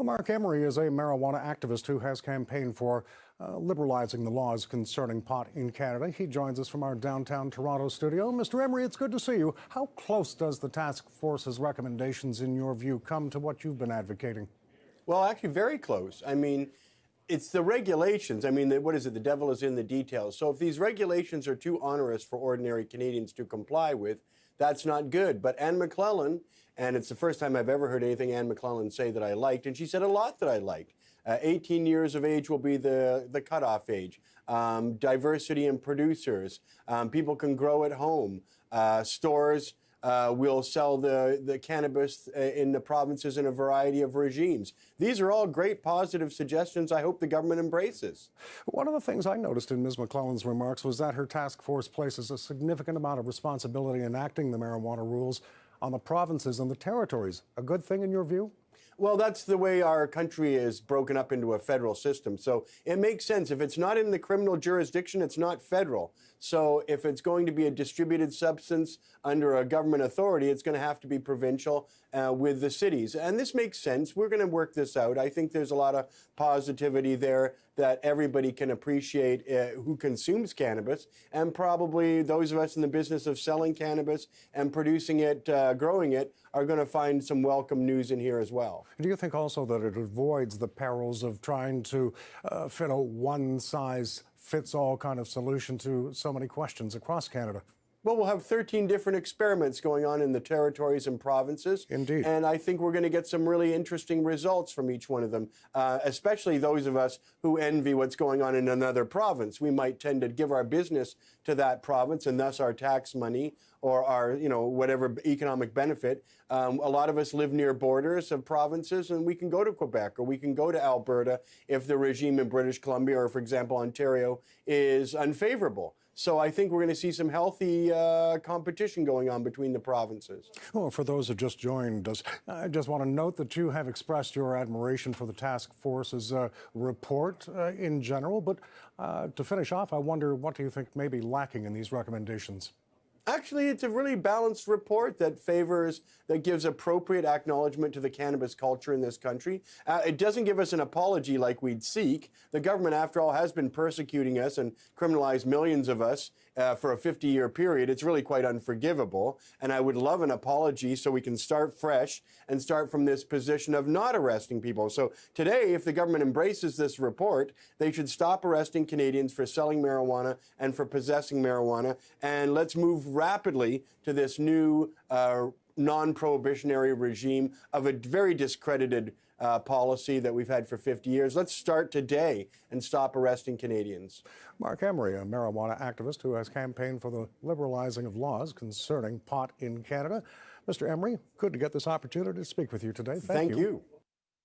Well, Marc Emery is a marijuana activist who has campaigned for liberalizing the laws concerning pot in Canada. He joins us from our downtown Toronto studio. Mr. Emery, it's good to see you. How close does the task force's recommendations, in your view, come to what you've been advocating? Well, actually, very close. I mean, it's the regulations. I mean, what is it? The devil is in the details. So if these regulations are too onerous for ordinary Canadians to comply with, that's not good. But Anne McClellan, and it's the first time I've ever heard anything Anne McClellan say that I liked, and she said a lot that I liked. 18 years of age will be the cutoff age. Diversity in producers. People can grow at home. Stores will sell the cannabis in the provinces in a variety of regimes. These are all great positive suggestions I hope the government embraces. One of the things I noticed in Ms. McClellan's remarks was that her task force places a significant amount of responsibility in enacting the marijuana rules on the provinces and the territories. A good thing in your view? Well, that's the way our country is broken up into a federal system. So it makes sense. If it's not in the criminal jurisdiction, it's not federal. So if it's going to be a distributed substance under a government authority, it's going to have to be provincial with the cities. And this makes sense. We're going to work this out. I think there's a lot of positivity there that everybody can appreciate who consumes cannabis, and probably those of us in the business of selling cannabis and producing it, growing it, are going to find some welcome news in here as well. Do you think also that it avoids the perils of trying to fit a one-size-fits-all kind of solution to so many questions across Canada? Well, we'll have 13 different experiments going on in the territories and provinces. Indeed. And I think we're going to get some really interesting results from each one of them, especially those of us who envy what's going on in another province. We might tend to give our business to that province and thus our tax money or our, whatever economic benefit. A lot of us live near borders of provinces, and we can go to Quebec or we can go to Alberta if the regime in British Columbia or, for example, Ontario is unfavorable. So I think we're going to see some healthy competition going on between the provinces. Well, for those who just joined us, I just want to note that you have expressed your admiration for the task force's report in general. But to finish off, I wonder, what do you think may be lacking in these recommendations? Actually, it's a really balanced report that gives appropriate acknowledgement to the cannabis culture in this country. It doesn't give us an apology like we'd seek. The government, after all, has been persecuting us and criminalized millions of us for a 50-year period. It's really quite unforgivable. And I would love an apology so we can start fresh and start from this position of not arresting people. So today, if the government embraces this report, they should stop arresting Canadians for selling marijuana and for possessing marijuana. And let's move rapidly to this new non-prohibitionary regime of a very discredited policy that we've had for 50 years. Let's start today and stop arresting Canadians. Marc Emery, a marijuana activist who has campaigned for the liberalizing of laws concerning pot in Canada. Mr. Emery, good to get this opportunity to speak with you today. Thank you.